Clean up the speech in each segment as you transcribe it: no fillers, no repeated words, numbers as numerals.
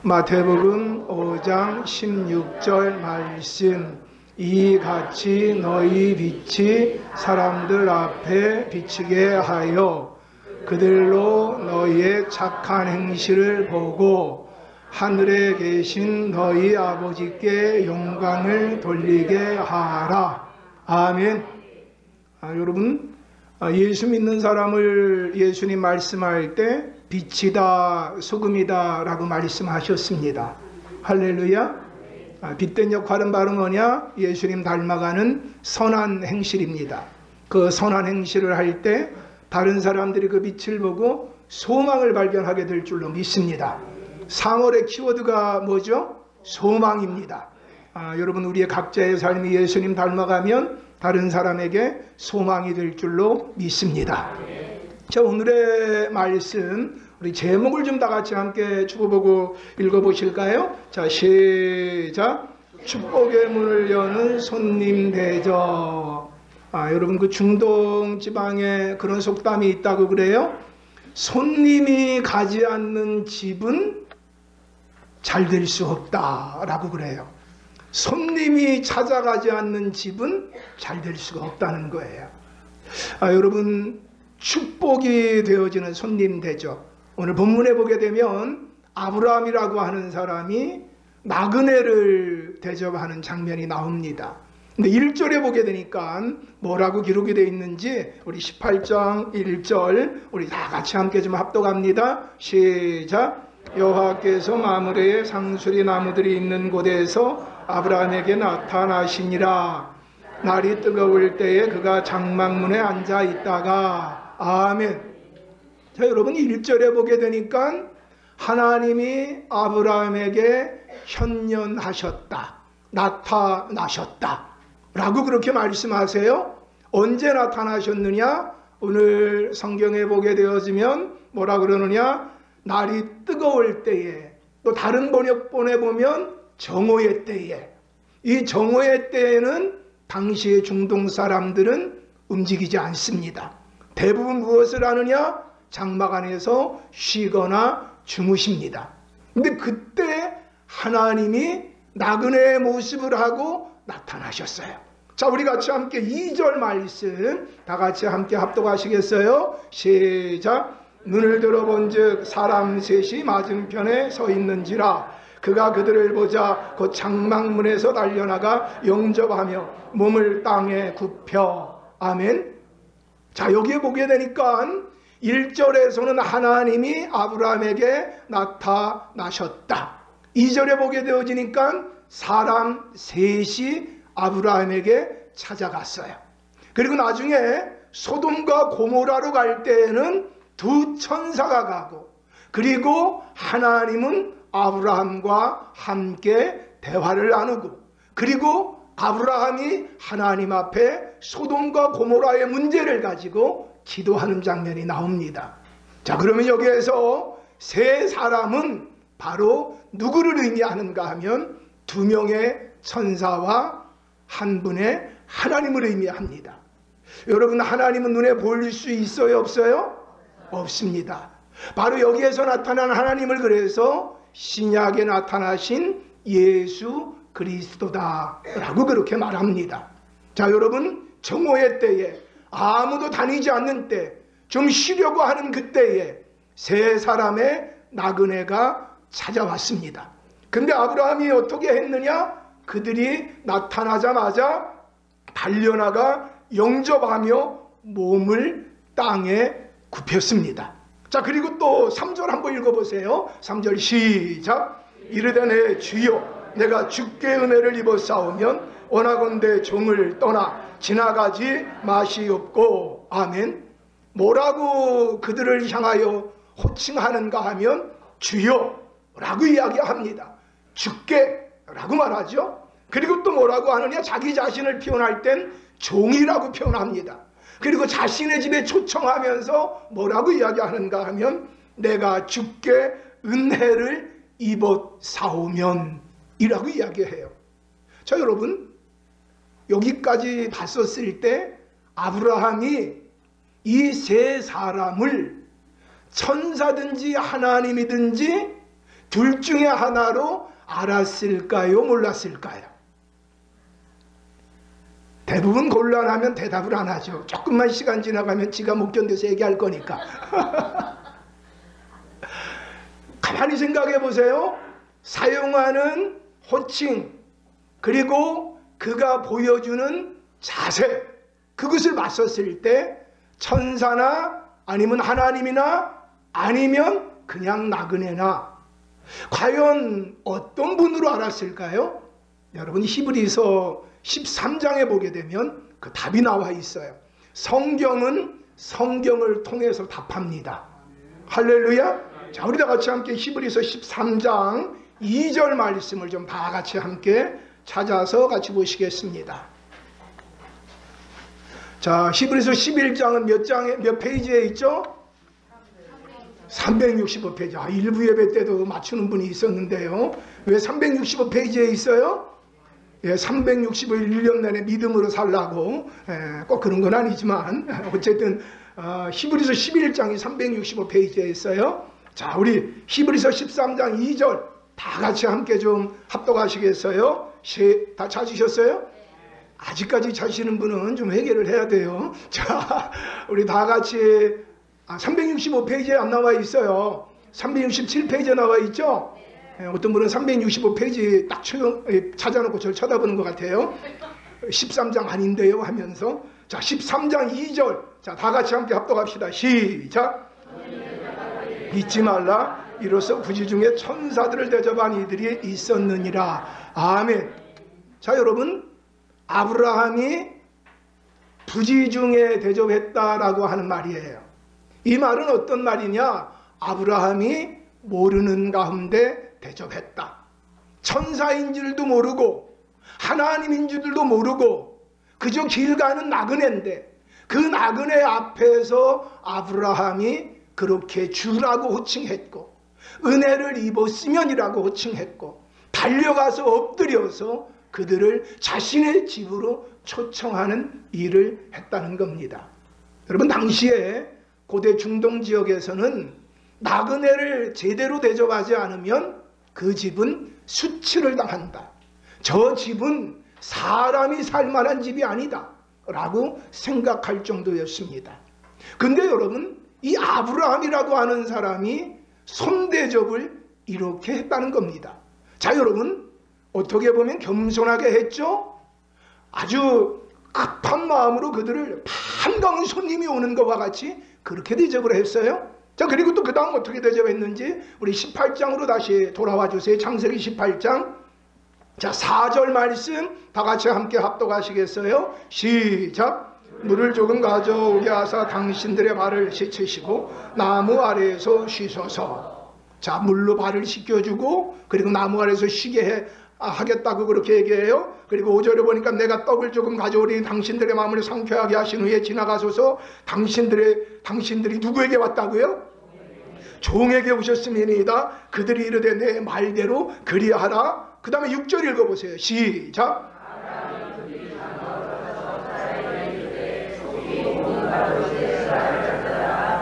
마태복음 5장 16절 말씀. 이같이 너희 빛이 사람들 앞에 비치게 하여 그들로 너희의 착한 행실을 보고 하늘에 계신 너희 아버지께 영광을 돌리게 하라. 아멘. 여러분, 예수 믿는 사람을 예수님 말씀할 때 빛이다, 소금이다 라고 말씀하셨습니다. 할렐루야. 빛된 역할은 바로 뭐냐? 예수님 닮아가는 선한 행실입니다. 그 선한 행실을 할 때 다른 사람들이 그 빛을 보고 소망을 발견하게 될 줄로 믿습니다. 3월의 키워드가 뭐죠? 소망입니다. 여러분, 우리의 각자의 삶이 예수님 닮아가면 다른 사람에게 소망이 될 줄로 믿습니다. 자, 오늘의 말씀, 우리 제목을 좀 다 같이 함께 주고보고 읽어보실까요? 자, 시작. 축복의 문을 여는 손님 대접. 여러분, 그 중동 지방에 그런 속담이 있다고 그래요. 손님이 가지 않는 집은 잘 될 수 없다라고 그래요. 손님이 찾아가지 않는 집은 잘 될 수가 없다는 거예요. 여러분, 축복이 되어지는 손님 대접. 오늘 본문에 보게 되면 아브라함이라고 하는 사람이 나그네를 대접하는 장면이 나옵니다. 근데 1절에 보게 되니까 뭐라고 기록이 되어 있는지 우리 18장 1절 우리 다 같이 함께 좀 합독합니다. 시작. 여호와께서 마므레에 상수리 나무들이 있는 곳에서 아브라함에게 나타나시니라. 날이 뜨거울 때에 그가 장막문에 앉아 있다가. 아멘. 자, 여러분, 1절에 보게 되니까 하나님이 아브라함에게 현현하셨다, 나타나셨다 라고 그렇게 말씀하세요. 언제 나타나셨느냐? 오늘 성경에 보게 되어지면 뭐라 그러느냐? 날이 뜨거울 때에, 또 다른 번역본에 보면 정오의 때에. 이 정오의 때에는 당시의 중동 사람들은 움직이지 않습니다. 대부분 무엇을 하느냐? 장막 안에서 쉬거나 주무십니다. 근데 그때 하나님이 나그네의 모습을 하고 나타나셨어요. 자, 우리 같이 함께 2절 말씀 다 같이 함께 합독하시겠어요? 시작. 눈을 들어본즉 사람 셋이 맞은편에 서 있는지라. 그가 그들을 보자 곧 장막문에서 달려나가 영접하며 몸을 땅에 굽혀. 아멘. 자, 여기에 보게 되니까 1절에서는 하나님이 아브라함에게 나타나셨다. 2절에 보게 되어지니까 사람 셋이 아브라함에게 찾아갔어요. 그리고 나중에 소돔과 고모라로 갈 때에는 두 천사가 가고, 그리고 하나님은 아브라함과 함께 대화를 나누고, 그리고 아브라함이 하나님 앞에 소돔과 고모라의 문제를 가지고 기도하는 장면이 나옵니다. 자, 그러면 여기에서 세 사람은 바로 누구를 의미하는가 하면 두 명의 천사와 한 분의 하나님을 의미합니다. 여러분, 하나님은 눈에 보일 수 있어요, 없어요? 없습니다. 바로 여기에서 나타난 하나님을 그래서 신약에 나타나신 예수 그리스도다 라고 그렇게 말합니다. 자, 여러분, 정오의 때에 아무도 다니지 않는 때, 좀 쉬려고 하는 그때에 세 사람의 나그네가 찾아왔습니다. 근데 아브라함이 어떻게 했느냐? 그들이 나타나자마자 달려나가 영접하며 몸을 땅에 굽혔습니다. 자, 그리고 또 3절 한번 읽어보세요. 3절 시작. 이르되 내 주여, 내가 주께 은혜를 입어 싸우면 원하건대 종을 떠나 지나가지 마시옵고. 아멘. 뭐라고 그들을 향하여 호칭하는가 하면 주여 라고 이야기합니다. 주께 라고 말하죠. 그리고 또 뭐라고 하느냐? 자기 자신을 표현할 땐 종이라고 표현합니다. 그리고 자신의 집에 초청하면서 뭐라고 이야기하는가 하면 내가 주께 은혜를 입어 사오면 이라고 이야기해요. 자, 여러분, 여기까지 봤었을 때 아브라함이 이 세 사람을 천사든지 하나님이든지 둘 중에 하나로 알았을까요? 몰랐을까요? 대부분 곤란하면 대답을 안 하죠. 조금만 시간 지나가면 지가 못 견뎌서 얘기할 거니까. 가만히 생각해 보세요. 사용하는 호칭, 그리고 그가 보여주는 자세, 그것을 맞섰을 때 천사나 아니면 하나님이나 아니면 그냥 나그네나 과연 어떤 분으로 알았을까요? 여러분, 히브리서 13장에 보게 되면 그 답이 나와 있어요. 성경은 성경을 통해서 답합니다. 할렐루야. 자, 우리 다 같이 함께 히브리서 13장 2절 말씀을 좀 다 같이 함께 찾아서 같이 보시겠습니다. 자, 히브리서 11장은 몇 페이지에 있죠? 365페이지. 일부 예배 때도 맞추는 분이 있었는데요. 왜 365페이지에 있어요? 예, 365일 내내 믿음으로 살라고, 꼭 그런 건 아니지만 어쨌든 히브리서 11장이 365페이지에 있어요. 자, 우리 히브리서 13장 2절 다 같이 함께 좀 합독하시겠어요? 다 찾으셨어요? 아직까지 찾으시는 분은 좀 회개를 해야 돼요. 자, 우리 다 같이 365페이지에 안 나와 있어요. 367페이지에 나와 있죠? 어떤 분은 365페이지 딱 찾아놓고 저를 쳐다보는 것 같아요. 13장 아닌데요 하면서. 자, 13장 2절. 자, 다 같이 함께 합독합시다. 시작. 잊지 말라. 이로써 부지 중에 천사들을 대접한 이들이 있었느니라. 아멘. 자, 여러분, 아브라함이 부지 중에 대접했다라고 하는 말이에요. 이 말은 어떤 말이냐? 아브라함이 모르는 가운데 대접했다. 천사인 줄도 모르고 하나님인 줄도 모르고 그저 길 가는 나그네인데 그 나그네 앞에서 아브라함이 그렇게 주라고 호칭했고 은혜를 입었으면이라고 호칭했고 달려가서 엎드려서 그들을 자신의 집으로 초청하는 일을 했다는 겁니다. 여러분, 당시에 고대 중동 지역에서는 나그네를 제대로 대접하지 않으면 그 집은 수치를 당한다. 저 집은 사람이 살 만한 집이 아니다 라고 생각할 정도였습니다. 근데 여러분, 이 아브라함이라고 하는 사람이 손대접을 이렇게 했다는 겁니다. 자, 여러분, 어떻게 보면 겸손하게 했죠? 아주 급한 마음으로 그들을 반가운 손님이 오는 것과 같이 그렇게 대접을 했어요. 자, 그리고 또 그 다음 어떻게 대접했는지 우리 18장으로 다시 돌아와 주세요. 창세기 18장. 자, 4절 말씀 다 같이 함께 합독하시겠어요? 시작. 물을 조금 가져오게 하사 당신들의 발을 씻으시고 나무 아래에서 쉬소서. 자, 물로 발을 씻겨주고 그리고 나무 아래에서 쉬게 하겠다고 그렇게 얘기해요. 그리고 5절에 보니까 내가 떡을 조금 가져오니 당신들의 마음을 상쾌하게 하신 후에 지나가소서. 당신들이 누구에게 왔다고요? 종에게 오셨음이니이다. 그들이 이르되 내 말대로 그리하라. 그 다음에 6절 읽어보세요. 시작.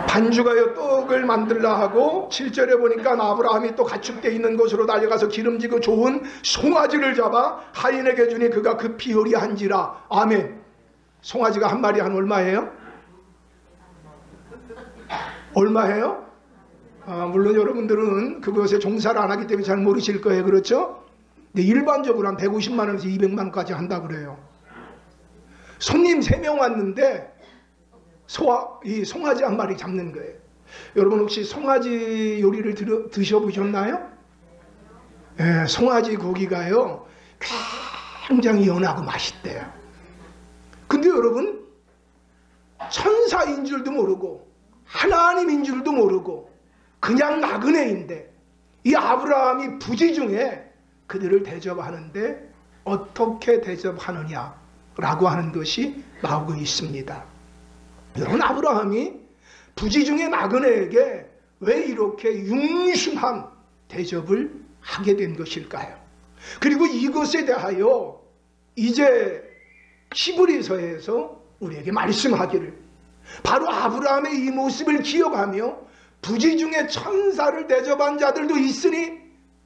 반죽하여 떡을 만들라 하고 7절에 보니까 아브라함이 또 가축대 있는 곳으로 달려가서 기름지고 좋은 송아지를 잡아 하인에게 주니 그가 급히 요리한지라. 아멘. 송아지가 한 마리 한 얼마예요? 얼마예요? 물론 여러분들은 그것에 종사를 안 하기 때문에 잘 모르실 거예요. 그렇죠? 근데 일반적으로 한 150만 원에서 200만 원까지 한다 그래요. 손님 3명 왔는데 이 송아지 한 마리 잡는 거예요. 여러분 혹시 송아지 요리를 드셔보셨나요? 예, 송아지 고기가요 굉장히 연하고 맛있대요. 근데 여러분, 천사인 줄도 모르고 하나님인 줄도 모르고 그냥 나그네인데 이 아브라함이 부지 중에 그들을 대접하는데 어떻게 대접하느냐라고 하는 것이 나오고 있습니다. 여러분, 아브라함이 부지 중에 나그네에게 왜 이렇게 융숭한 대접을 하게 된 것일까요? 그리고 이것에 대하여 이제 히브리서에서 우리에게 말씀하기를, 바로 아브라함의 이 모습을 기억하며 부지 중에 천사를 대접한 자들도 있으니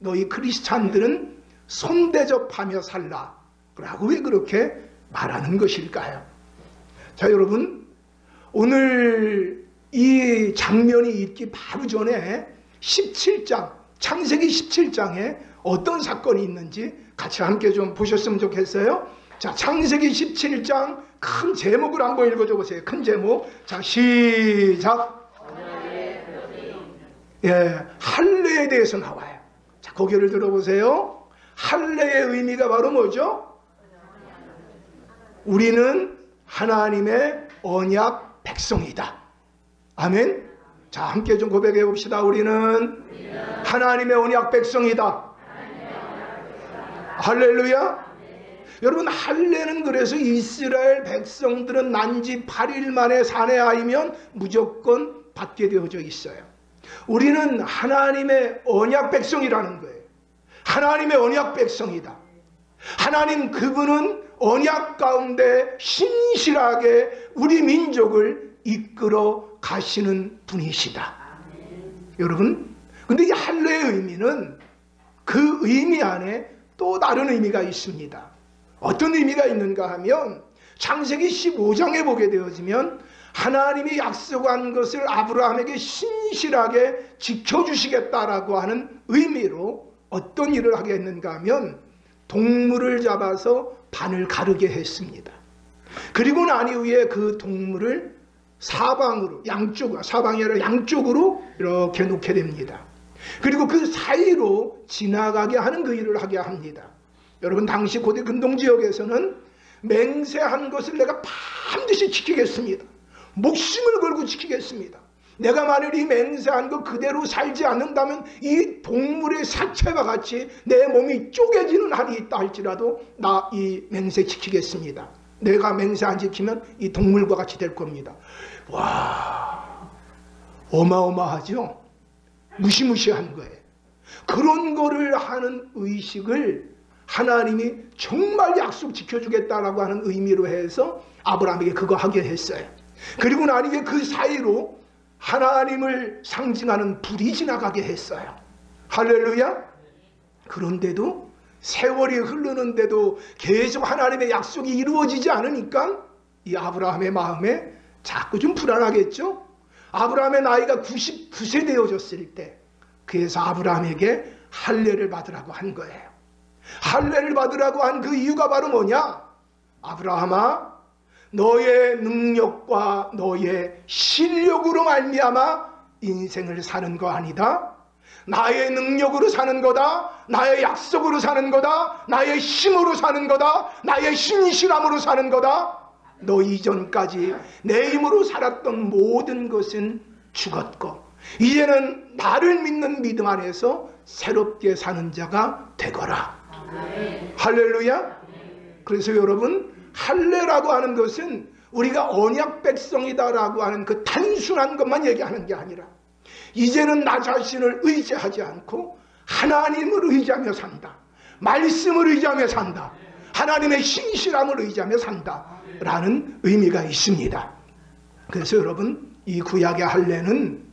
너희 크리스찬들은 손대접하며 살라 라고 왜 그렇게 말하는 것일까요? 자, 여러분, 오늘 이 장면이 있기 바로 전에 17장, 창세기 17장에 어떤 사건이 있는지 같이 함께 좀 보셨으면 좋겠어요. 자, 창세기 17장 큰 제목을 한번 읽어줘 보세요. 큰 제목. 자, 시작. 예, 할례에 대해서 나와요. 자, 고개를 들어보세요. 할례의 의미가 바로 뭐죠? 우리는 하나님의 언약 백성이다. 아멘. 자, 함께 좀 고백해 봅시다. 우리는 하나님의 언약 백성이다. 할렐루야. 여러분, 할례는 그래서 이스라엘 백성들은 난지 8일 만에 사내하이면 무조건 받게 되어져 있어요. 우리는 하나님의 언약 백성이라는 거예요. 하나님의 언약 백성이다. 하나님 그분은 언약 가운데 신실하게 우리 민족을 이끌어 가시는 분이시다. 여러분, 근데 이 할례의 의미는 그 의미 안에 또 다른 의미가 있습니다. 어떤 의미가 있는가 하면 창세기 15장에 보게 되어지면 하나님이 약속한 것을 아브라함에게 신실하게 지켜주시겠다라고 하는 의미로 어떤 일을 하게 했는가 하면 동물을 잡아서 반을 가르게 했습니다. 그리고 난 이후에 그 동물을 사방으로, 사방이 아니라 양쪽으로 이렇게 놓게 됩니다. 그리고 그 사이로 지나가게 하는 그 일을 하게 합니다. 여러분, 당시 고대 근동지역에서는 맹세한 것을 내가 반드시 지키겠습니다. 목숨을 걸고 지키겠습니다. 내가 만일 이 맹세한 것 그대로 살지 않는다면 이 동물의 사체와 같이 내 몸이 쪼개지는 한이 있다 할지라도 나 이 맹세 지키겠습니다. 내가 맹세 안 지키면 이 동물과 같이 될 겁니다. 와, 어마어마하죠? 무시무시한 거예요. 그런 거를 하는 의식을 하나님이 정말 약속 지켜주겠다라고 하는 의미로 해서 아브라함에게 그거 하게 했어요. 그리고 나니게 그 사이로 하나님을 상징하는 불이 지나가게 했어요. 할렐루야. 그런데도 세월이 흐르는데도 계속 하나님의 약속이 이루어지지 않으니까 이 아브라함의 마음에 자꾸 좀 불안하겠죠. 아브라함의 나이가 99세 되어졌을 때 그래서 아브라함에게 할례를 받으라고 한 거예요. 할례를 받으라고 한 그 이유가 바로 뭐냐? 아브라함아, 너의 능력과 너의 실력으로 말미암아 인생을 사는 거 아니다. 나의 능력으로 사는 거다. 나의 약속으로 사는 거다. 나의 힘으로 사는 거다. 나의 신실함으로 사는 거다. 너 이전까지 내 힘으로 살았던 모든 것은 죽었고 이제는 나를 믿는 믿음 안에서 새롭게 사는 자가 되거라. 할렐루야. 그래서 여러분, 할례라고 하는 것은 우리가 언약 백성이다라고 하는 그 단순한 것만 얘기하는 게 아니라 이제는 나 자신을 의지하지 않고 하나님을 의지하며 산다. 말씀을 의지하며 산다. 하나님의 신실함을 의지하며 산다 라는 의미가 있습니다. 그래서 여러분, 이 구약의 할례는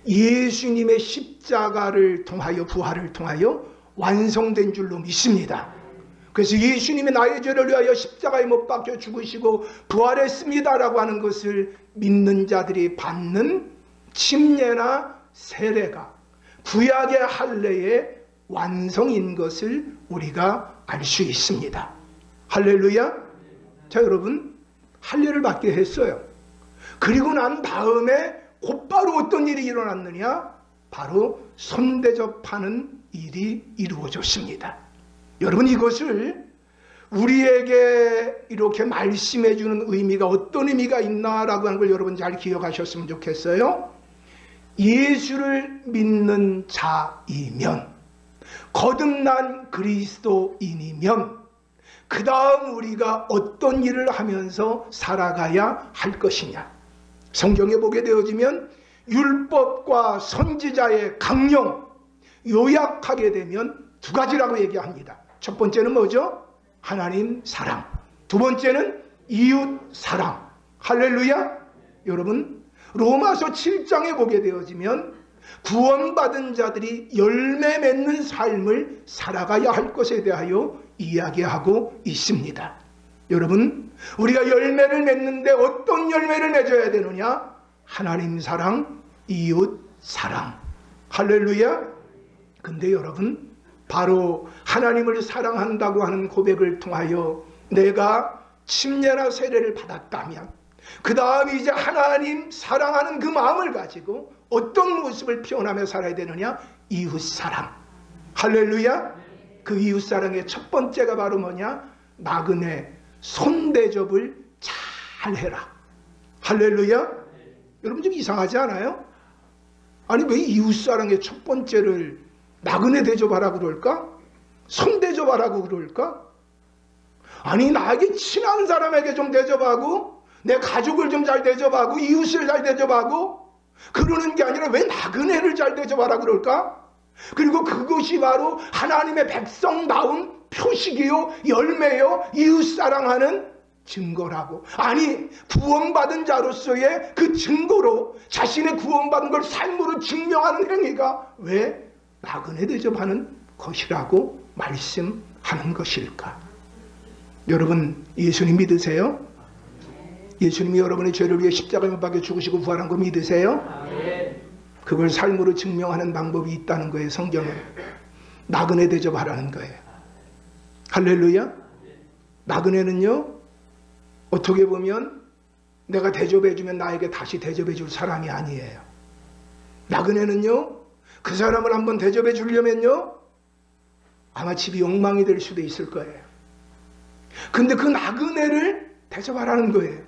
예수님의 십자가를 통하여 부활을 통하여 완성된 줄로 믿습니다. 그래서 예수님이 나의 죄를 위하여 십자가에 못 박혀 죽으시고 부활했습니다라고 하는 것을 믿는 자들이 받는 침례나 세례가 구약의 할례의 완성인 것을 우리가 알 수 있습니다. 할렐루야. 자, 여러분, 할례를 받게 했어요. 그리고 난 다음에 곧바로 어떤 일이 일어났느냐? 바로 손대접하는 일이 이루어졌습니다. 여러분, 이것을 우리에게 이렇게 말씀해 주는 의미가 어떤 의미가 있나라고 하는 걸 여러분 잘 기억하셨으면 좋겠어요. 예수를 믿는 자이면, 거듭난 그리스도인이면 그 다음 우리가 어떤 일을 하면서 살아가야 할 것이냐. 성경에 보게 되어지면 율법과 선지자의 강령 요약하게 되면 두 가지라고 얘기합니다. 첫 번째는 뭐죠? 하나님 사랑. 두 번째는 이웃 사랑. 할렐루야. 여러분, 로마서 7장에 보게 되어지면 구원받은 자들이 열매 맺는 삶을 살아가야 할 것에 대하여 이야기하고 있습니다. 여러분, 우리가 열매를 맺는데 어떤 열매를 맺어야 되느냐? 하나님 사랑, 이웃 사랑. 할렐루야. 근데 여러분, 바로 하나님을 사랑한다고 하는 고백을 통하여 내가 침례나 세례를 받았다면 그 다음 이제 하나님 사랑하는 그 마음을 가지고 어떤 모습을 표현하며 살아야 되느냐? 이웃사랑. 할렐루야. 그 이웃사랑의 첫 번째가 바로 뭐냐? 나그네 손대접을 잘 해라. 할렐루야. 여러분 좀 이상하지 않아요? 아니 왜 이웃사랑의 첫 번째를 나그네 대접하라고 그럴까? 손대접하라고 그럴까? 아니 나에게 친한 사람에게 좀 대접하고 내 가족을 좀 잘 대접하고 이웃을 잘 대접하고 그러는 게 아니라 왜 나그네를 잘 대접하라 그럴까? 그리고 그것이 바로 하나님의 백성다운 표식이요 열매요 이웃사랑하는 증거라고. 아니 구원받은 자로서의 그 증거로 자신의 구원받은 걸 삶으로 증명하는 행위가 왜 나그네 대접하는 것이라고 말씀하는 것일까? 여러분 예수님 믿으세요? 예수님이 여러분의 죄를 위해 십자가에 못 박혀 죽으시고 부활한 거 믿으세요? 그걸 삶으로 증명하는 방법이 있다는 거예요. 성경에 나그네 대접하라는 거예요. 할렐루야. 나그네는요 어떻게 보면 내가 대접해주면 나에게 다시 대접해줄 사람이 아니에요. 나그네는요 그 사람을 한번 대접해 주려면요 아마 집이 엉망이 될 수도 있을 거예요. 근데 그 나그네를 대접하라는 거예요.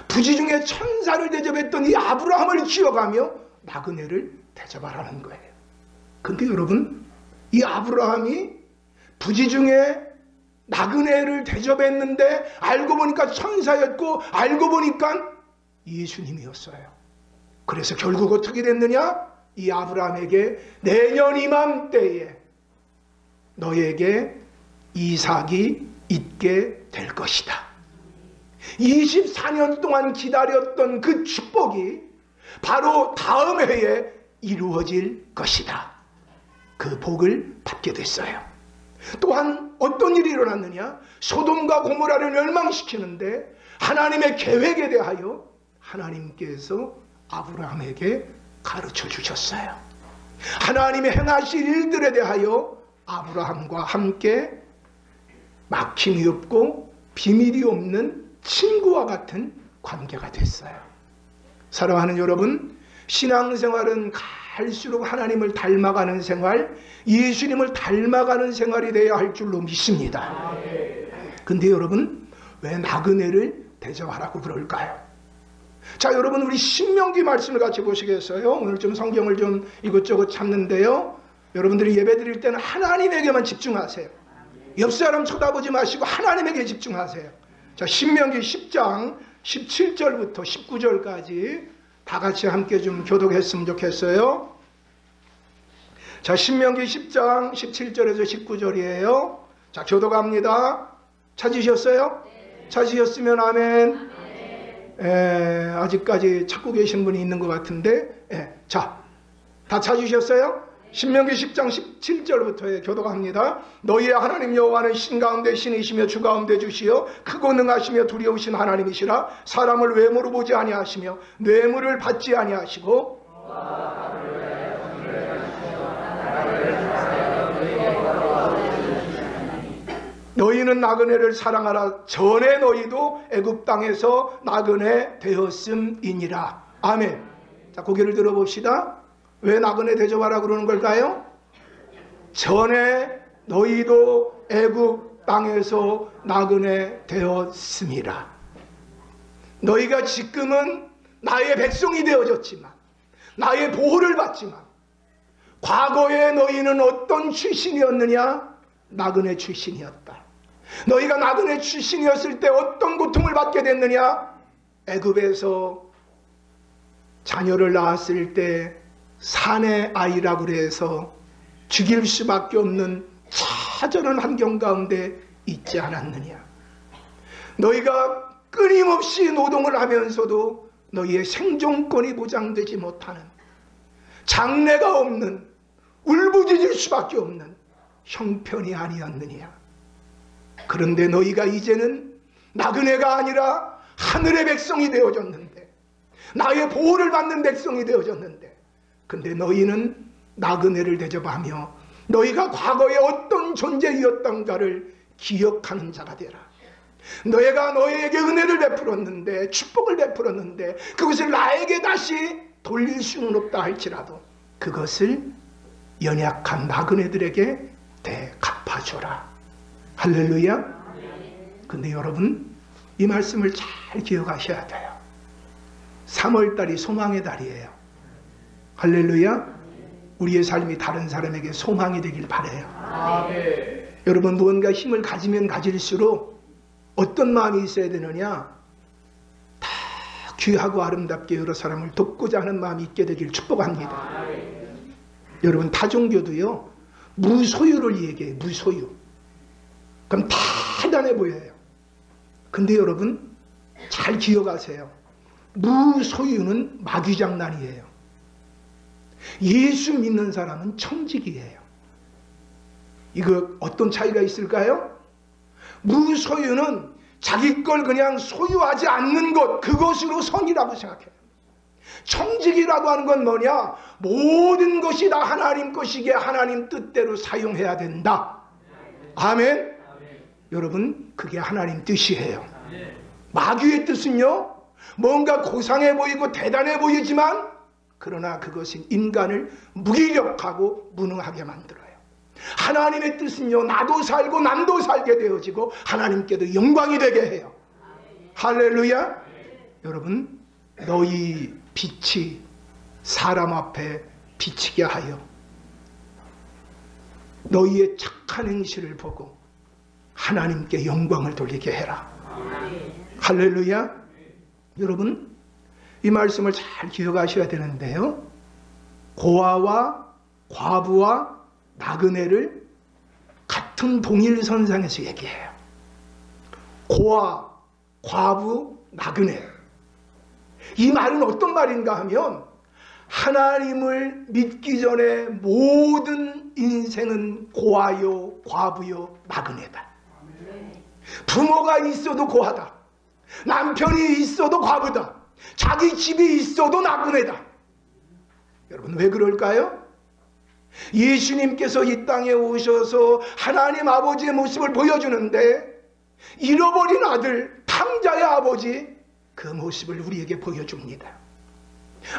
부지 중에 천사를 대접했던 이 아브라함을 기억하며 나그네를 대접하라는 거예요. 근데 여러분 이 아브라함이 부지 중에 나그네를 대접했는데 알고 보니까 천사였고 알고 보니까 예수님이었어요. 그래서 결국 어떻게 됐느냐? 이 아브라함에게 내년 이맘때에 너에게 이삭이 있게 될 것이다. 24년 동안 기다렸던 그 축복이 바로 다음 해에 이루어질 것이다. 그 복을 받게 됐어요. 또한 어떤 일이 일어났느냐? 소돔과 고모라를 멸망시키는데 하나님의 계획에 대하여 하나님께서 아브라함에게 가르쳐 주셨어요. 하나님의 행하실 일들에 대하여 아브라함과 함께 막힘이 없고 비밀이 없는 친구와 같은 관계가 됐어요. 사랑하는 여러분, 신앙생활은 갈수록 하나님을 닮아가는 생활, 예수님을 닮아가는 생활이 되어야 할 줄로 믿습니다. 근데 여러분 왜 나그네를 대접하라고 그럴까요? 자, 여러분 우리 신명기 말씀을 같이 보시겠어요? 오늘 좀 성경을 좀 이것저것 찾는데요, 여러분들이 예배 드릴 때는 하나님에게만 집중하세요. 옆 사람 쳐다보지 마시고 하나님에게 집중하세요. 자, 신명기 10장 17절부터 19절까지 다 같이 함께 좀 교독했으면 좋겠어요. 자, 신명기 10장 17절에서 19절이에요. 자, 교독합니다. 찾으셨어요? 네. 찾으셨으면 아멘. 아직까지 찾고 계신 분이 있는 것 같은데, 자, 다 찾으셨어요? 신명기 10장 17절부터 교독합니다. 너희의 하나님 여호와는 신 가운데 신이시며 주 가운데 주시여 크고 능하시며 두려우신 하나님이시라. 사람을 외모로 보지 아니하시며 뇌물을 받지 아니하시고 너희는 나그네를 사랑하라. 전에 너희도 애굽 땅에서 나그네 되었음이니라. 아멘. 자, 고개를 들어봅시다. 왜 나그네 대접하라 그러는 걸까요? 전에 너희도 애굽 땅에서 나그네 되었음이라. 너희가 지금은 나의 백성이 되어졌지만, 나의 보호를 받지만, 과거에 너희는 어떤 출신이었느냐? 나그네 출신이었다. 너희가 나그네 출신이었을 때 어떤 고통을 받게 됐느냐? 애굽에서 자녀를 낳았을 때 산의 아이라고 해서 죽일 수밖에 없는 처절한 환경 가운데 있지 않았느냐? 너희가 끊임없이 노동을 하면서도 너희의 생존권이 보장되지 못하는 장래가 없는, 울부짖을 수밖에 없는 형편이 아니었느냐. 그런데 너희가 이제는 나그네가 아니라 하늘의 백성이 되어졌는데, 나의 보호를 받는 백성이 되어졌는데, 근데 너희는 나그네를 대접하며 너희가 과거에 어떤 존재였던가를 기억하는 자가 되라. 너희가 너희에게 은혜를 베풀었는데, 축복을 베풀었는데 그것을 나에게 다시 돌릴 수는 없다 할지라도 그것을 연약한 나그네들에게 되갚아줘라. 할렐루야. 근데 여러분, 이 말씀을 잘 기억하셔야 돼요. 3월달이 소망의 달이에요. 할렐루야. 우리의 삶이 다른 사람에게 소망이 되길 바라요. 아멘. 여러분, 무언가 힘을 가지면 가질수록 어떤 마음이 있어야 되느냐? 다 귀하고 아름답게 여러 사람을 돕고자 하는 마음이 있게 되길 축복합니다. 아멘. 여러분, 타종교도요, 무소유를 얘기해요. 무소유. 그럼 대단해 보여요. 근데 여러분, 잘 기억하세요. 무소유는 마귀장난이에요. 예수 믿는 사람은 청직이에요. 이거 어떤 차이가 있을까요? 무소유는 자기 걸 그냥 소유하지 않는 것, 그것으로 선이라고 생각해요. 청직이라고 하는 건 뭐냐? 모든 것이 다 하나님 것이기에 하나님 뜻대로 사용해야 된다. 아멘. 여러분, 그게 하나님 뜻이에요. 마귀의 뜻은요, 뭔가 고상해 보이고 대단해 보이지만 그러나 그것은 인간을 무기력하고 무능하게 만들어요. 하나님의 뜻은요, 나도 살고 남도 살게 되어지고 하나님께도 영광이 되게 해요. 할렐루야. 여러분, 너희 빛이 사람 앞에 비치게 하여 너희의 착한 행실을 보고 하나님께 영광을 돌리게 해라. 할렐루야. 여러분, 이 말씀을 잘 기억하셔야 되는데요, 고아와 과부와 나그네를 같은 동일선상에서 얘기해요. 고아, 과부, 나그네. 이 말은 어떤 말인가 하면, 하나님을 믿기 전에 모든 인생은 고아요, 과부요, 나그네다. 부모가 있어도 고아다. 남편이 있어도 과부다. 자기 집이 있어도 나그네다. 여러분, 왜 그럴까요? 예수님께서 이 땅에 오셔서 하나님 아버지의 모습을 보여주는데 잃어버린 아들, 탕자의 아버지, 그 모습을 우리에게 보여줍니다.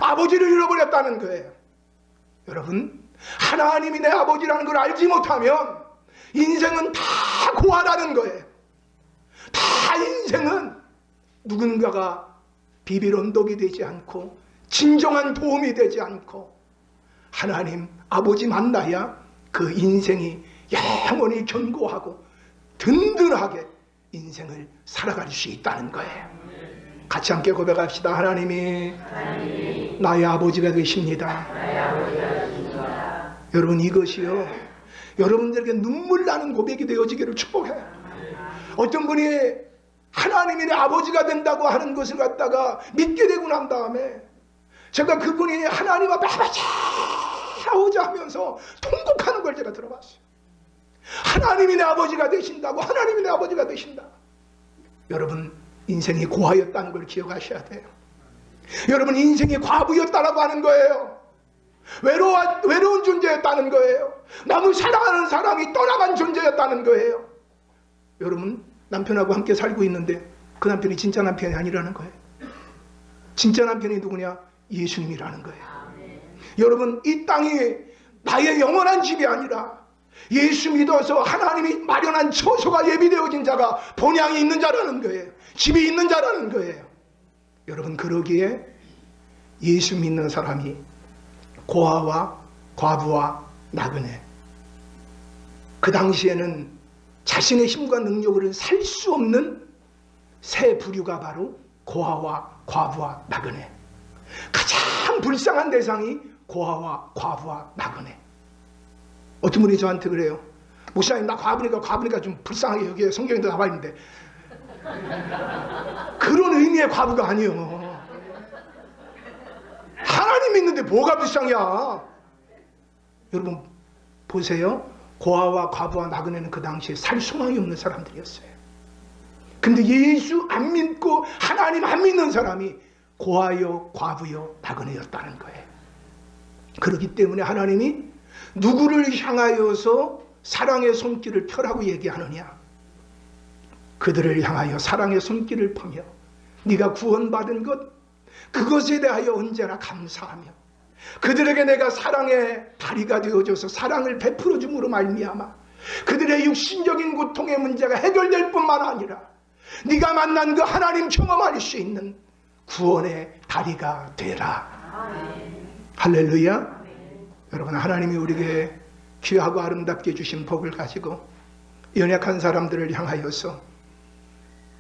아버지를 잃어버렸다는 거예요. 여러분, 하나님이 내 아버지라는 걸 알지 못하면 인생은 다 고아라는 거예요. 다 인생은 누군가가 비빌 언덕이 되지 않고 진정한 도움이 되지 않고 하나님 아버지 만나야 그 인생이 영원히 견고하고 든든하게 인생을 살아갈 수 있다는 거예요. 같이 함께 고백합시다. 하나님이 나의 아버지가 되십니다. 여러분, 이것이요, 여러분들에게 눈물 나는 고백이 되어지기를 축복해요. 어떤 분이 하나님이 내 아버지가 된다고 하는 것을 갖다가 믿게 되고 난 다음에 제가 그분이 하나님 앞에 아버지 하오자 하면서 통곡하는 걸 제가 들어봤어요. 하나님이 내 아버지가 되신다고, 하나님이 내 아버지가 되신다. 여러분, 인생이 고아였다는 걸 기억하셔야 돼요. 여러분, 인생이 과부였다라고 하는 거예요. 외로운 존재였다는 거예요. 너무 사랑하는 사람이 떠나간 존재였다는 거예요. 여러분, 남편하고 함께 살고 있는데 그 남편이 진짜 남편이 아니라는 거예요. 진짜 남편이 누구냐? 예수님이라는 거예요. 여러분, 이 땅이 나의 영원한 집이 아니라 예수 믿어서 하나님이 마련한 처소가 예비되어진 자가 본향이 있는 자라는 거예요. 집이 있는 자라는 거예요. 여러분, 그러기에 예수 믿는 사람이 고아와 과부와 나그네, 그 당시에는 자신의 힘과 능력으로는 살 수 없는 세 부류가 바로 고아와 과부와 나그네. 가장 불쌍한 대상이 고아와 과부와 나그네. 어떤 분이 저한테 그래요. 목사님, 나 과부니까 좀 불쌍하게 여기에 성경에도 나와 있는데. 그런 의미의 과부가 아니요. 하나님 하나님 믿는데 뭐가 불쌍이야. 여러분 보세요. 고아와 과부와 나그네는 그 당시에 살 소망이 없는 사람들이었어요. 근데 예수 안 믿고 하나님 안 믿는 사람이 고아요 과부요 나그네였다는 거예요. 그렇기 때문에 하나님이 누구를 향하여서 사랑의 손길을 펴라고 얘기하느냐. 그들을 향하여 사랑의 손길을 펴며 네가 구원받은 것 그것에 대하여 언제나 감사하며 그들에게 내가 사랑의 다리가 되어줘서 사랑을 베풀어 줌으로 말미암아 그들의 육신적인 고통의 문제가 해결될 뿐만 아니라 네가 만난 그 하나님 경험할 수 있는 구원의 다리가 되라. 할렐루야. 여러분 하나님이 우리에게 귀하고 아름답게 주신 복을 가지고 연약한 사람들을 향하여서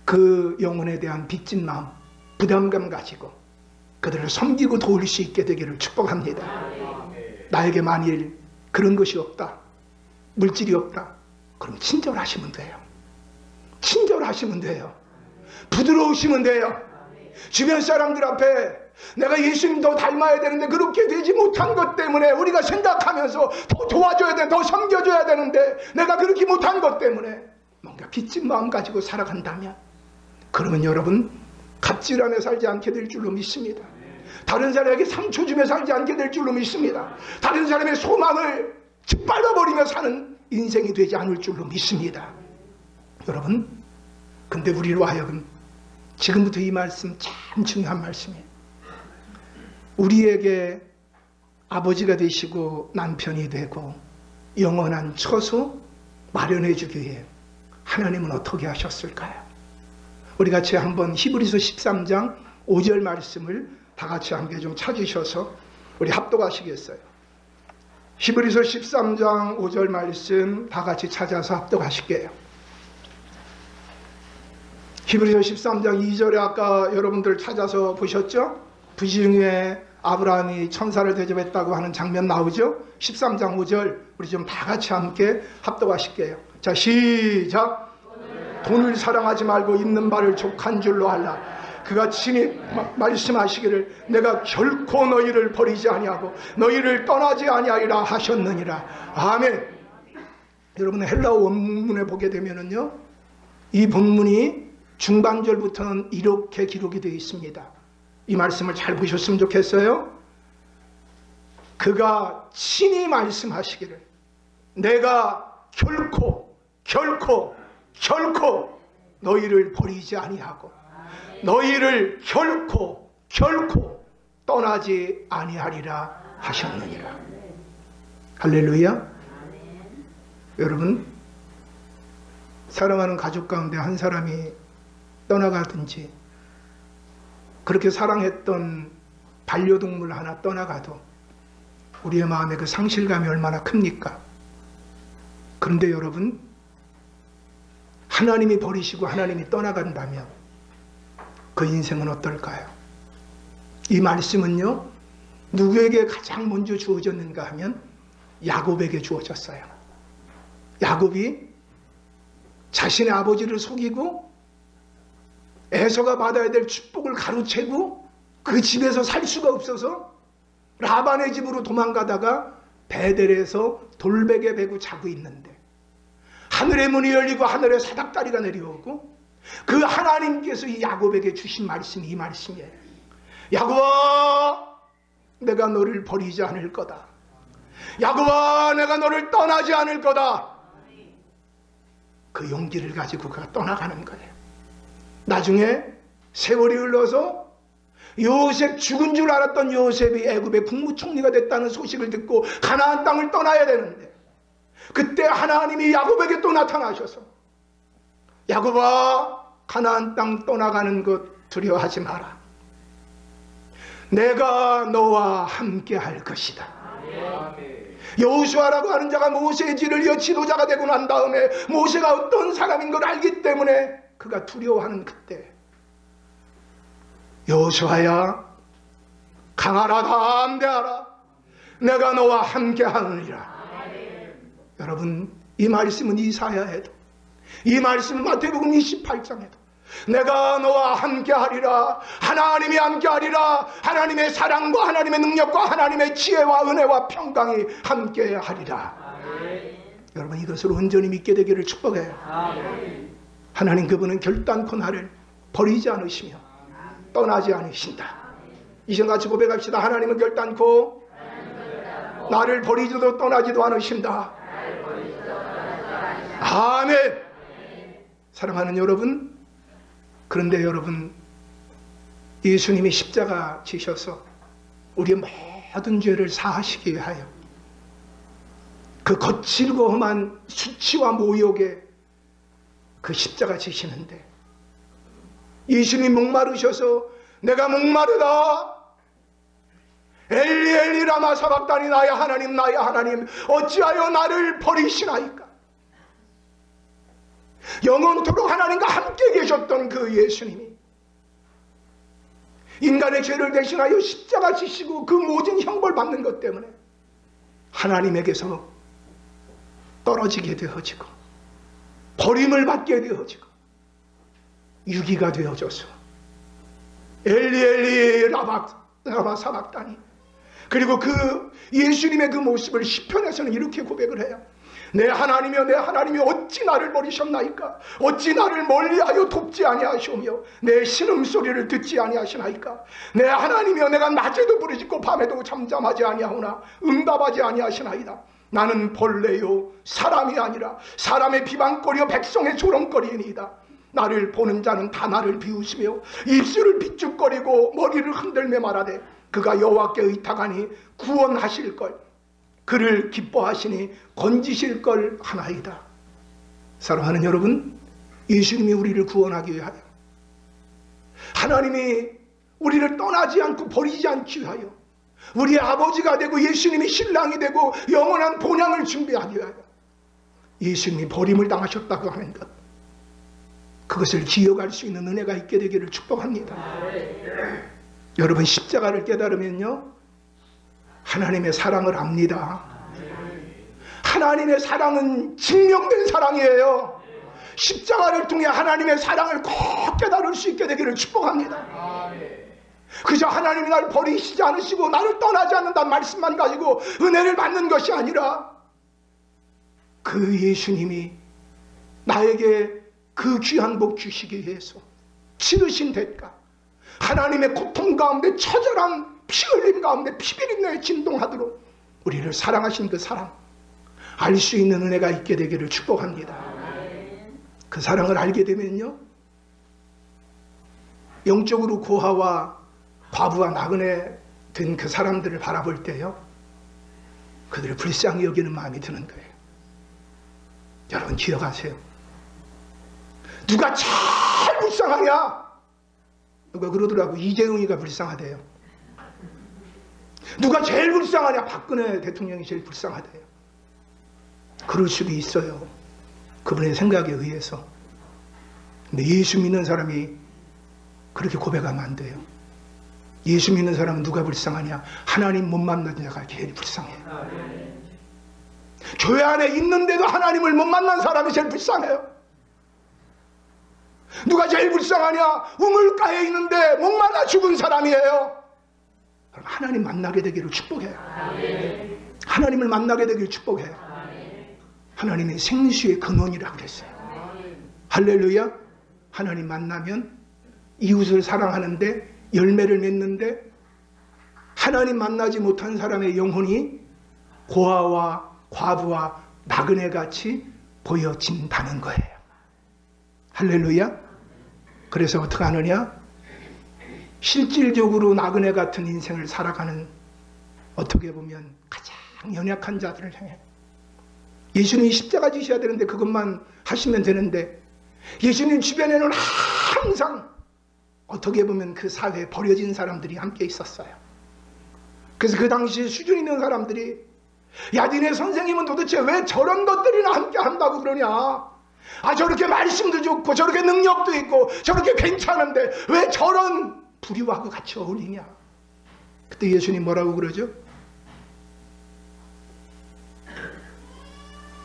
그 영혼에 대한 빚진 마음 부담감 가지고 그들을 섬기고 도울 수 있게 되기를 축복합니다. 나에게 만일 그런 것이 없다, 물질이 없다, 그럼 친절하시면 돼요. 친절하시면 돼요. 부드러우시면 돼요. 주변 사람들 앞에 내가 예수님 더 닮아야 되는데 그렇게 되지 못한 것 때문에 우리가 생각하면서 더 도와줘야 되는데 더 섬겨줘야 되는데 내가 그렇게 못한 것 때문에 뭔가 빚진 마음 가지고 살아간다면 그러면 여러분 갑질하며 살지 않게 될 줄로 믿습니다. 다른 사람에게 상처 주며 살지 않게 될 줄로 믿습니다. 다른 사람의 소망을 짓밟아버리며 사는 인생이 되지 않을 줄로 믿습니다. 여러분 근데 우리로 하여금 지금부터 이 말씀 참 중요한 말씀이에요. 우리에게 아버지가 되시고 남편이 되고 영원한 처소 마련해 주기 위해 하나님은 어떻게 하셨을까요? 우리 같이 한번 히브리서 13장 5절 말씀을 다 같이 함께 좀 찾으셔서 우리 합독하시겠어요? 히브리서 13장 5절 말씀 다 같이 찾아서 합독하실게요. 히브리서 13장 2절에 아까 여러분들 찾아서 보셨죠? 부지중에 아브라함이 천사를 대접했다고 하는 장면 나오죠? 13장 5절 우리 좀 다 같이 함께 합독하실게요. 자 시작. 돈을 사랑하지 말고 있는 바를 족한 줄로 알라. 그가 친히 말씀하시기를 내가 결코 너희를 버리지 아니하고 너희를 떠나지 아니하리라 하셨느니라. 아멘. 여러분 헬라어 원문에 보게 되면은요 이 본문이 중반절부터는 이렇게 기록이 되어 있습니다. 이 말씀을 잘 보셨으면 좋겠어요. 그가 친히 말씀하시기를 내가 결코 너희를 버리지 아니하고 너희를 결코 떠나지 아니하리라 하셨느니라. 할렐루야. 여러분 사랑하는 가족 가운데 한 사람이 떠나가든지 그렇게 사랑했던 반려동물 하나 떠나가도 우리의 마음에 그 상실감이 얼마나 큽니까? 그런데 여러분 하나님이 버리시고 하나님이 떠나간다면 그 인생은 어떨까요? 이 말씀은요 누구에게 가장 먼저 주어졌는가 하면 야곱에게 주어졌어요. 야곱이 자신의 아버지를 속이고 에서가 받아야 될 축복을 가로채고 그 집에서 살 수가 없어서 라반의 집으로 도망가다가 베델에서 돌베개 베고 자고 있는데 하늘의 문이 열리고 하늘에 사닥다리가 내려오고 그 하나님께서 이 야곱에게 주신 말씀이 이 말씀이에요. 야곱아 내가 너를 버리지 않을 거다. 야곱아 내가 너를 떠나지 않을 거다. 그 용기를 가지고 그가 떠나가는 거예요. 나중에 세월이 흘러서 요셉 죽은 줄 알았던 요셉이 애굽의 국무총리가 됐다는 소식을 듣고 가나안 땅을 떠나야 되는데 그때 하나님이 야곱에게 또 나타나셔서 야곱아 가나안 땅 떠나가는 것 두려워하지 마라. 내가 너와 함께 할 것이다. 여호수아라고 하는 자가 모세의 뒤를 이어 지도자가 되고 난 다음에 모세가 어떤 사람인 걸 알기 때문에 그가 두려워하는 그때 여호수아야 강하라 담대하라 내가 너와 함께 하느니라. 여러분 이 말씀은 이사야에도 이 말씀은 마태복음 28장에도 내가 너와 함께하리라. 하나님이 함께하리라. 하나님의 사랑과 하나님의 능력과 하나님의 지혜와 은혜와 평강이 함께하리라. 여러분, 이것을 온전히 믿게 되기를 축복해요. 하나님 그분은 결단코 나를 버리지 않으시며 떠나지 않으신다. 이전같이 고백합시다. 하나님은 결단코 나를 버리지도 떠나지도 않으신다. 아멘. 사랑하는 여러분, 그런데 여러분, 예수님이 십자가 지셔서 우리의 모든 죄를 사하시기 위하여 그 거칠고 험한 수치와 모욕에 그 십자가 지시는데, 예수님이 목마르셔서 내가 목마르다, 엘리 엘리 라마 사박다니, 나의 하나님 나의 하나님 어찌하여 나를 버리시나이까. 영원토록 하나님과 함께 계셨던 그 예수님이 인간의 죄를 대신하여 십자가 지시고 그 모든 형벌 받는 것 때문에 하나님에게서 떨어지게 되어지고 버림을 받게 되어지고 유기가 되어져서 엘리 엘리 라마 사박다니. 그리고 그 예수님의 그 모습을 시편에서는 이렇게 고백을 해요. 내 하나님이여 내 하나님이 어찌 나를 버리셨나이까. 어찌 나를 멀리하여 돕지 아니하시오며 내 신음소리를 듣지 아니하시나이까. 내 하나님이여 내가 낮에도 부르짖고 밤에도 잠잠하지 아니하오나 응답하지 아니하시나이다. 나는 벌레요 사람이 아니라 사람의 비방거리요 백성의 조롱거리이니이다. 나를 보는 자는 다 나를 비웃으며 입술을 비죽거리고 머리를 흔들며 말하되 그가 여호와께 의탁하니 구원하실걸, 그를 기뻐하시니 건지실걸 하나이다. 사랑하는 여러분, 예수님이 우리를 구원하기 위하여, 하나님이 우리를 떠나지 않고 버리지 않기 위하여, 우리의 아버지가 되고 예수님이 신랑이 되고 영원한 본향을 준비하기 위하여 예수님이 버림을 당하셨다고 하는 것, 그것을 기억할 수 있는 은혜가 있게 되기를 축복합니다. 여러분, 십자가를 깨달으면요 하나님의 사랑을 압니다. 하나님의 사랑은 증명된 사랑이에요. 십자가를 통해 하나님의 사랑을 꼭 깨달을 수 있게 되기를 축복합니다. 그저 하나님이 나를 버리시지 않으시고 나를 떠나지 않는다는 말씀만 가지고 은혜를 받는 것이 아니라 그 예수님이 나에게 그 귀한 복 주시기 위해서 치르신 대가, 하나님의 고통 가운데 처절한 피 흘림 가운데 피비린내에 진동하도록 우리를 사랑하신 그 사랑 알 수 있는 은혜가 있게 되기를 축복합니다. 그 사랑을 알게 되면요 영적으로 고아와 과부와 나그네 된 그 사람들을 바라볼 때요 그들을 불쌍히 여기는 마음이 드는 거예요. 여러분 기억하세요. 누가 제일 불쌍하냐? 누가 그러더라고. 이재용이가 불쌍하대요. 누가 제일 불쌍하냐? 박근혜 대통령이 제일 불쌍하대요. 그럴 수도 있어요. 그분의 생각에 의해서. 근데 예수 믿는 사람이 그렇게 고백하면 안 돼요. 예수 믿는 사람은 누가 불쌍하냐? 하나님 못 만난 자가 제일 불쌍해요. 교회 안에 있는데도 하나님을 못 만난 사람이 제일 불쌍해요. 누가 제일 불쌍하냐? 우물가에 있는데 목말라 죽은 사람이에요. 하나님 만나게 되기를 축복해요. 하나님을 만나게 되기를 축복해요. 하나님의 생수의 근원이라고 그랬어요. 할렐루야. 하나님 만나면 이웃을 사랑하는데 열매를 맺는데, 하나님 만나지 못한 사람의 영혼이 고아와 과부와 나그네같이 보여진다는 거예요. 할렐루야. 그래서 어떻게 하느냐? 실질적으로 나그네 같은 인생을 살아가는, 어떻게 보면 가장 연약한 자들을 향해 예수님이 십자가 지셔야 되는데 그것만 하시면 되는데, 예수님 주변에는 항상 어떻게 보면 그 사회에 버려진 사람들이 함께 있었어요. 그래서 그 당시에 수준 있는 사람들이, 야 니네 선생님은 도대체 왜 저런 것들이나 함께 한다고 그러냐? 아 저렇게 말씀도 좋고 저렇게 능력도 있고 저렇게 괜찮은데 왜 저런 불의하고 같이 어울리냐? 그때 예수님 뭐라고 그러죠?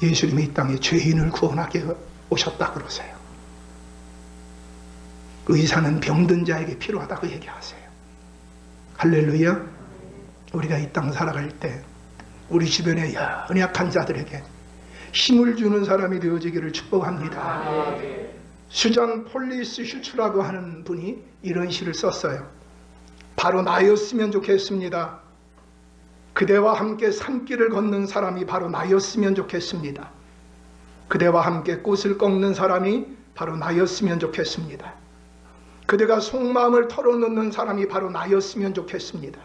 예수님이 이 땅에 죄인을 구원하게 오셨다 그러세요. 의사는 병든 자에게 필요하다고 얘기하세요. 할렐루야. 우리가 이 땅 살아갈 때 우리 주변의 연약한 자들에게 힘을 주는 사람이 되어지기를 축복합니다. 수잔 폴리스 슈츠라고 하는 분이 이런 시를 썼어요. 바로 나였으면 좋겠습니다. 그대와 함께 산길을 걷는 사람이 바로 나였으면 좋겠습니다. 그대와 함께 꽃을 꺾는 사람이 바로 나였으면 좋겠습니다. 그대가 속마음을 털어놓는 사람이 바로 나였으면 좋겠습니다.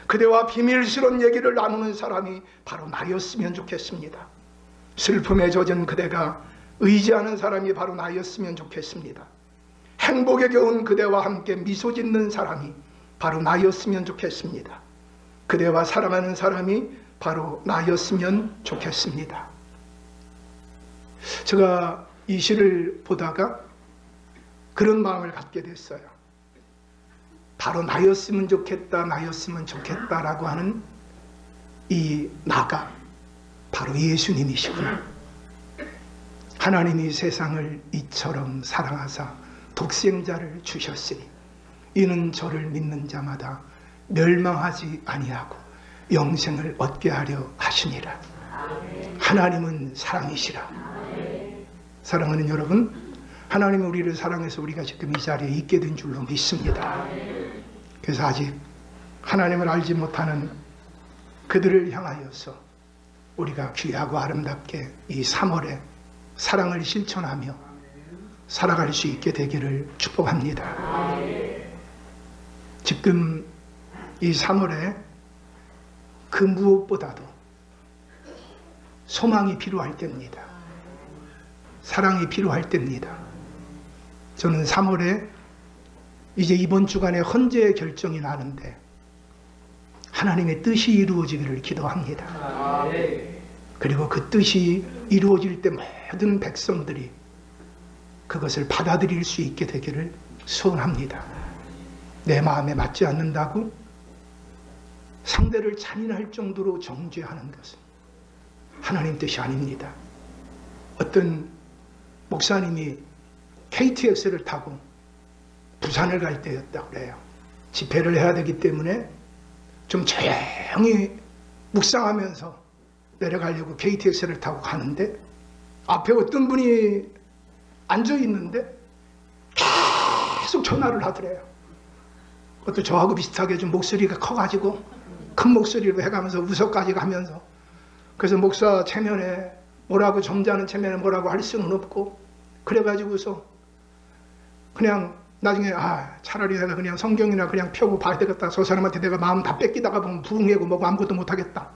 그대와 비밀스러운 얘기를 나누는 사람이 바로 나였으면 좋겠습니다. 슬픔에 젖은 그대가 의지하는 사람이 바로 나였으면 좋겠습니다. 행복에 겨운 그대와 함께 미소 짓는 사람이 바로 나였으면 좋겠습니다. 그대와 사랑하는 사람이 바로 나였으면 좋겠습니다. 제가 이 시를 보다가 그런 마음을 갖게 됐어요. 바로 나였으면 좋겠다, 나였으면 좋겠다라고 하는 이 나가 바로 예수님이시구나. 하나님이 세상을 이처럼 사랑하사 독생자를 주셨으니 이는 저를 믿는 자마다 멸망하지 아니하고 영생을 얻게 하려 하시니라. 하나님은 사랑이시라. 사랑하는 여러분, 하나님은 우리를 사랑해서 우리가 지금 이 자리에 있게 된 줄로 믿습니다. 그래서 아직 하나님을 알지 못하는 그들을 향하여서 우리가 귀하고 아름답게 이 3월에 사랑을 실천하며 살아갈 수 있게 되기를 축복합니다. 지금 이 3월에 그 무엇보다도 소망이 필요할 때입니다. 사랑이 필요할 때입니다. 저는 3월에 이제 이번 주간에 헌재의 결정이 나는데 하나님의 뜻이 이루어지기를 기도합니다. 그리고 그 뜻이 이루어질 때 모든 백성들이 그것을 받아들일 수 있게 되기를 소원합니다. 내 마음에 맞지 않는다고 상대를 잔인할 정도로 정죄하는 것은 하나님 뜻이 아닙니다. 어떤 목사님이 KTX를 타고 부산을 갈 때였다고 그래요. 집회를 해야 되기 때문에 좀 조용히 묵상하면서 내려가려고 KTX를 타고 가는데 앞에 어떤 분이 앉아 있는데 계속 전화를 하더래요. 그것도 저하고 비슷하게 좀 목소리가 커가지고 큰 목소리로 해가면서 웃어까지 가면서, 그래서 목사 체면에 뭐라고, 점잖은 체면에 뭐라고 할 수는 없고, 그래가지고서 그냥 나중에 차라리 내가 그냥 성경이나 그냥 펴고 봐야 되겠다. 저 사람한테 내가 마음 다 뺏기다가 보면 부흥회고 뭐고 아무것도 못하겠다.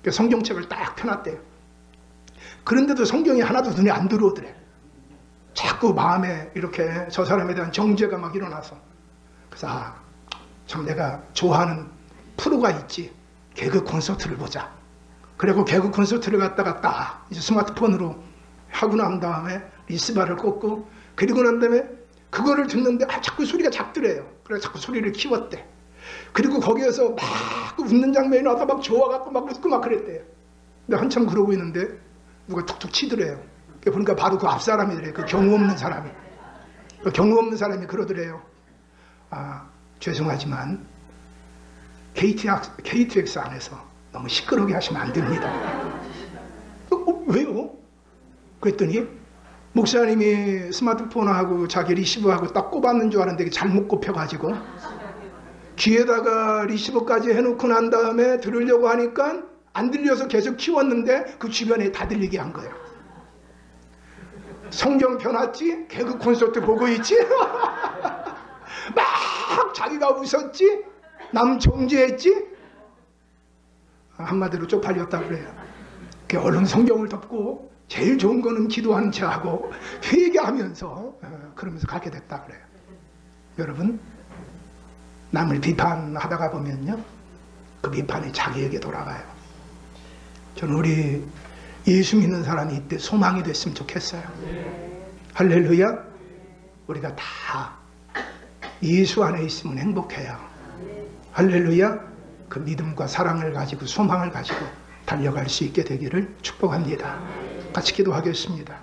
성경책을 딱 펴놨대요. 그런데도 성경이 하나도 눈에 안 들어오더래. 자꾸 마음에 이렇게 저 사람에 대한 정죄가 막 일어나서. 그래서 참 내가 좋아하는 프로가 있지. 개그 콘서트를 보자. 그리고 개그 콘서트를 갔다가 딱 이제 스마트폰으로 하고 난 다음에 리스바를 꽂고, 그리고 난 다음에 그거를 듣는데 자꾸 소리가 작더래요. 그래서 자꾸 소리를 키웠대. 그리고 거기에서 막 웃는 장면이 나서 막 좋아갖고 막 웃고 막 그랬대요. 근데 한참 그러고 있는데 누가 툭툭 치더래요. 보니까 바로 그 앞사람이더래요. 그 경우 없는 사람이. 그 경우 없는 사람이 그러더래요. 죄송하지만 KTX 안에서 너무 시끄럽게 하시면 안 됩니다. 왜요? 그랬더니 목사님이 스마트폰하고 자기 리시버하고 딱 꼽았는 줄 알았는데 잘못 꼽혀가지고 귀에다가 리시버까지 해놓고 난 다음에 들으려고 하니까 안 들려서 계속 키웠는데 그 주변에 다 들리게 한 거예요. 성경 펴놨지? 개그 콘서트 보고 있지? 막 자기가 웃었지? 남 정죄했지? 한마디로 쪽팔렸다고 그래요. 얼른 성경을 덮고 제일 좋은 거는 기도하는 체 하고 회개하면서 그러면서 가게 됐다 그래요. 여러분, 남을 비판하다가 보면요, 그 비판이 자기에게 돌아가요. 저는 우리 예수 믿는 사람이 이때 소망이 됐으면 좋겠어요. 할렐루야. 우리가 다 예수 안에 있으면 행복해요. 할렐루야. 그 믿음과 사랑을 가지고 소망을 가지고 달려갈 수 있게 되기를 축복합니다. 같이 기도하겠습니다.